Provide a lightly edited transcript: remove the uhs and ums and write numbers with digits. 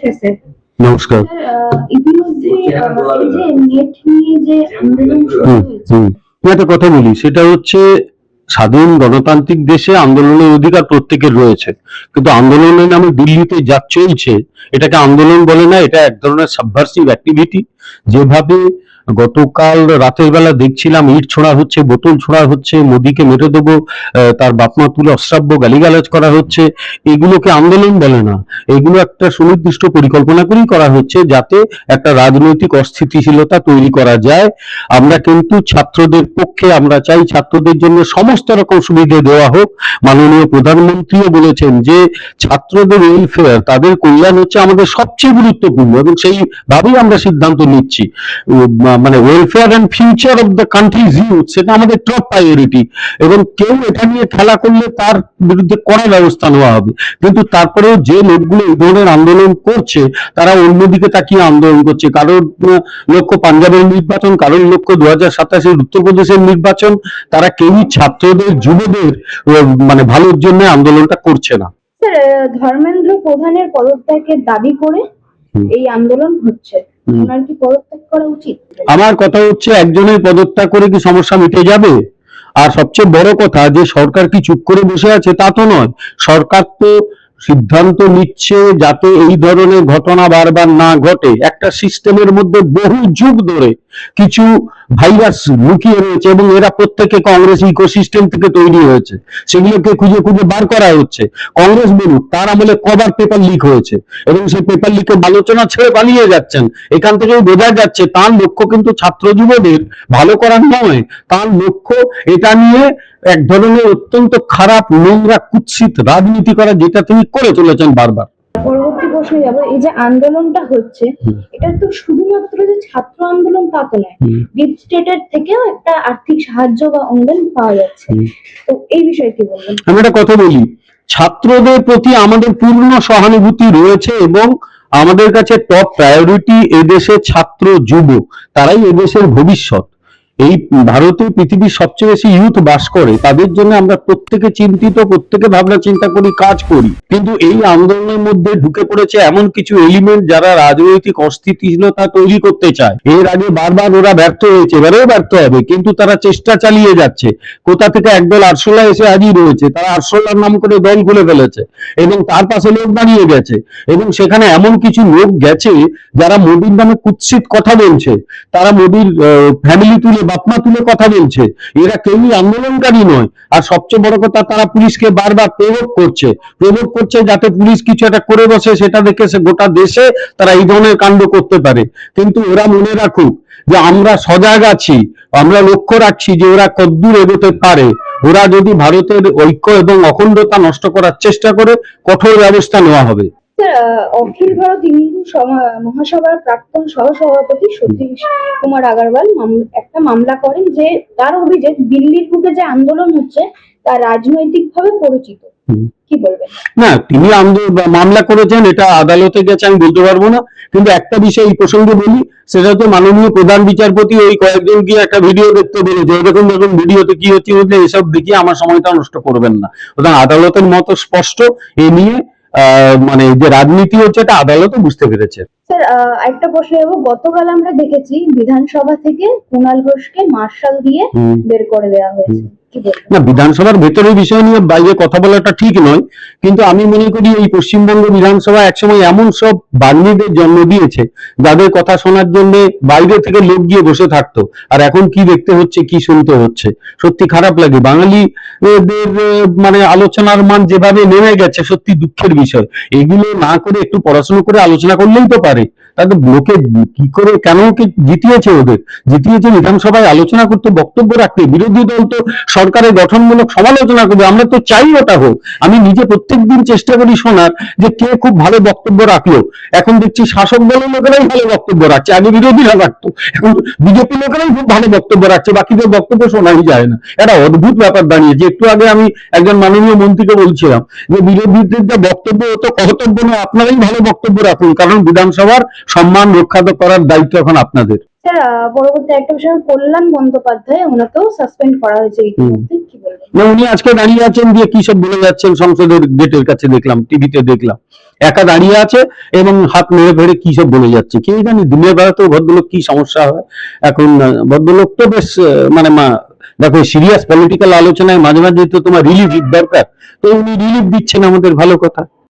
নমস্কার স্যার। নমস্কার। ইতিমধ্যে এই যে নেট নিয়ে যে আন্দোলন শুরু হয়েছে, একটা কথা বলি, সেটা হচ্ছে স্বাধীন গণতান্ত্রিক দেশে আন্দোলনের অধিকার প্রত্যেকের রয়েছে, কিন্তু আন্দোলনের নামে দিল্লিতে যা চলছে এটাকে আন্দোলন বলে না, এটা এক ধরনের সাবভার্সিভ অ্যাক্টিভিটি। যেভাবে গতকাল রাতের বেলা দেখছিলাম ইট ছোড়া হচ্ছে, বোতল ছোড়া হচ্ছে, মোদিকে মেরে দেবো, তার বাপমা তুলে অশ্রাব্য গালিগালাজ করা হচ্ছে, এগুলোকে আন্দোলন বলে না। এগুলো একটা সুনির্দিষ্ট পরিকল্পনা করেই করা হচ্ছে যাতে একটা রাজনৈতিক অস্থিতিশীলতা তৈরি করা যায়। আমরা কিন্তু ছাত্রদের পক্ষে, আমরা চাই ছাত্রদের জন্য সমস্ত রকম সুবিধা দেওয়া হোক। মাননীয় প্রধানমন্ত্রীও বলেছেন যে ছাত্রদের ওয়েলফেয়ার, তাদের কল্যাণ হচ্ছে আমাদের সবচেয়ে গুরুত্বপূর্ণ, এবং সেইভাবেই আমরা সিদ্ধান্ত নিচ্ছি। মানে welfare and future of the countries youth, সেটা আমাদের টপ প্রায়োরিটি, এবং কেউ এটা নিয়ে খেলা করলে তার বিরুদ্ধে কড়া ব্যবস্থা নেওয়া হবে। কিন্তু তারপরেও যে লোকগুলো এই ধরনের আন্দোলন করছে তারা অন্যদিকে তাকিয়ে আন্দোলন করছে। কারোর লক্ষ্য পাঞ্জাবের নির্বাচন, কারোর লক্ষ্য 2027-এর উত্তরপ্রদেশের নির্বাচন। তারা কেউই ছাত্রদের, যুবদের মানে ভালোর জন্য আন্দোলনটা করছে না। স্যার, ধর্মেন্দ্র প্রধানের পদত্যাগের দাবি করে এই আন্দোলন হচ্ছে, ওনার কি পদত্যাগ করা উচিত? আমার কথা হচ্ছে, একজনের পদত্যাগ করে কি সমস্যা মিটে যাবে? আর সবচেয়ে বড় কথা, যে সরকার কি চুপ করে বসে আছে তা তো নয়। সরকার তো সিদ্ধান্ত নিচ্ছে যাতে এই ধরনের ঘটনা বারবার না ঘটে। একটা সিস্টেমের মধ্যে বহু যুগ ধরে কিছু ভাইরাস লুকিয়ে রয়েছে, এবং এরা প্রত্যেকে কংগ্রেস ইকোসিস্টেম থেকে তৈরি হয়েছে। সেগুলোকে খুঁজে খুঁজে বার করা হচ্ছে। কংগ্রেস বলুক, তার আমলে কবার পেপার লিক হয়েছে, এবং সেই পেপার লিকের আলোচনা ছেড়ে পালিয়ে যাচ্ছেন। এখান থেকেই বোঝা যাচ্ছে তার লক্ষ্য কিন্তু ছাত্র যুবদের ভালো করার নয়, তার লক্ষ্য এটা নিয়ে এক ধরনের অত্যন্ত খারাপ, নোংরা, কুৎসিত রাজনীতি করা, যেটা তিনি করে চলেছেন বারবার। পরবর্তী প্রশ্নে যাব। এই যে আন্দোলনটা হচ্ছে, এটা তো শুধুমাত্র যে ছাত্র আন্দোলন তা তো নয়, ডিপ স্টেটের থেকেও একটা আর্থিক সাহায্য বা অনুদান পাওয়া যাচ্ছে। তো এই বিষয়ে কি বলবেন? আমি একটা কথা বলি, ছাত্রদের প্রতি আমাদের পূর্ণ সহানুভূতি রয়েছে, এবং আমাদের কাছে টপ প্রায়োরিটি এদেশের ছাত্র যুব, তারাই এদেশের ভবিষ্যৎ। এই ভারতে পৃথিবীর সবচেয়ে বেশি ইউথ বাস করে, তাদের জন্য আমরা প্রত্যেকে চিন্তিত, প্রত্যেকে ভাবনা চিন্তা করি, কাজ করি। কিন্তু এই আন্দোলনের মধ্যে ঢুকে পড়েছে এমন কিছু এলিমেন্ট যারা রাজনৈতিক অস্থিতিশীলতা তৈরি করতে চায়। এর আগে বারবার ওরা ব্যর্থ হয়েছে, এবারেও ব্যর্থ হবে, কিন্তু তারা চেষ্টা চালিয়ে যাচ্ছে। কোথা থেকে একদল আরশোলা এসে হাজির হয়েছে, তারা আরশোলার নাম করে দল খুলে ফেলেছে, এবং তার পাশে লোক দাঁড়িয়ে গেছে, এবং সেখানে এমন কিছু লোক গেছে যারা মোদির নামে কুৎসিত কথা বলছে, তারা মোদির ফ্যামিলি তুলে, বাপমা তুলে কথা বলছে। এরা কেউই আন্দোলনকারী নয়। আর সবচেয়ে বড় কথা, তারা পুলিশকে বারবার প্রভোগ করছে যাতে পুলিশ কিছু একটা করে বসে, সেটা দেখে সে গোটা দেশে তারা এই ধরনের কাণ্ড করতে পারে। কিন্তু ওরা মনে রাখুক যে আমরা সজাগ আছি, আমরা লক্ষ্য রাখছি যে ওরা কতদূর এগোতে পারে। ওরা যদি ভারতের ঐক্য এবং অখণ্ডতা নষ্ট করার চেষ্টা করে, কঠোর ব্যবস্থা নেওয়া হবে। অখিল ভারত হিন্দু মহাসভার প্রাক্তন সহসভাপতি সতীশ কুমার আগরওয়াল একটা মামলা করেন, যে তার অভিযোগ দিল্লির বুকে যে আন্দোলন হচ্ছে তা রাজনৈতিকভাবে পরিচিত। কি বলবেন? না, তিনি মামলা করেছেন, এটা আদালতে গেছে আমি বলতে পারবো না। কিন্তু একটা বিষয় এই প্রসঙ্গে বলি, সেটা তো মাননীয় প্রধান বিচারপতি ওই কয়েকজন গিয়ে একটা ভিডিও দেখতে বলেছে। এরকম যখন ভিডিওতে কি হচ্ছে বলতে, এসব দেখিয়ে আমার সময়টা নষ্ট করবেন না। সুতরাং আদালতের মত স্পষ্ট, এ নিয়ে মানে যে রাজনীতি হচ্ছে এটা আদালতও বুঝতে পেরেছে। স্যার, একটা প্রশ্ন এবং গতকাল আমরা দেখেছি বিধানসভা থেকে কুণাল ঘোষকে মার্শাল দিয়ে বের করে দেওয়া হয়েছে। না, বিধানসভার ভেতরের বিষয় নিয়ে বাইরে কথা বলাটা ঠিক নয়, কিন্তু আমি মনে করি এই পশ্চিমবঙ্গ বিধানসভা একসময় এমন সব বাঙালিদের জন্ম দিয়েছে যাদের কথা শোনার জন্য বাইরে থেকে লোক গিয়ে বসে থাকতো, আর এখন কি দেখতে হচ্ছে, কি শুনতে হচ্ছে, সত্যি খারাপ লাগে। বাঙালিদের মানে আলোচনার মান যেভাবে নেমে গেছে, সত্যি দুঃখের বিষয়। এগুলো না করে একটু পড়াশোনা করে আলোচনা করলেই তো পারে। তাদের লোকে কি করে, কেন জিতিয়েছে? জিতিয়েছে বিধানসভায় আলোচনা করতে, বক্তব্য রাখতে। বিরোধী দল তো সরকারের গঠনমূলক সমালোচনা করবে, আমরা তো চাই ওটা হোক। আমি নিজে প্রত্যেকদিন চেষ্টা করি শোনার যে কে খুব ভালো বক্তব্য রাখলো। এখন দেখছি শাসক দলের লোকেরাই ভালো বক্তব্য রাখছে, আগে বিরোধীরা রাখতো, এখন বিজেপি লোকেরাই খুব ভালো বক্তব্য রাখছে, বাকিদের বক্তব্য শোনাই যায় না। একটা অদ্ভুত ব্যাপার দাঁড়িয়েছে। একটু আগে আমি একজন মাননীয় মন্ত্রীকে বলছিলাম যে বিরোধীদের যে বক্তব্য, তো কর্তব্য নয়, আপনারাই ভালো বক্তব্য রাখুন, কারণ বিধানসভার সম্মান রক্ষা করার দায়িত্ব এখন আপনাদের। স্যার পরবর্তী একটা বিষয়, কল্যাণ বন্দ্যোপাধ্যায়, ওনাকেও সাসপেন্ড করা হয়েছে ইতিমধ্যে, কি বলবেন? না, উনি আজকে দাঁড়িয়ে আছেন দিয়ে কি সব বলে যাচ্ছেন সংসদের গেটের কাছে, দেখলাম টিভিতে দেখলাম একা দাঁড়িয়ে আছে এবং হাত মেরে ফেরে কি সব বলে যাচ্ছে। কে জানি দিনের বেলাতেও ভদ্রলোক কি সমস্যা হয় এখন। ভদ্রলোক তো বেশ মানে দেখো সিরিয়াস পলিটিক্যাল আলোচনায় মাঝে মাঝে তো তোমার রিলিফ দরকার, তো উনি রিলিফ দিচ্ছেন আমাদের, ভালো কথা।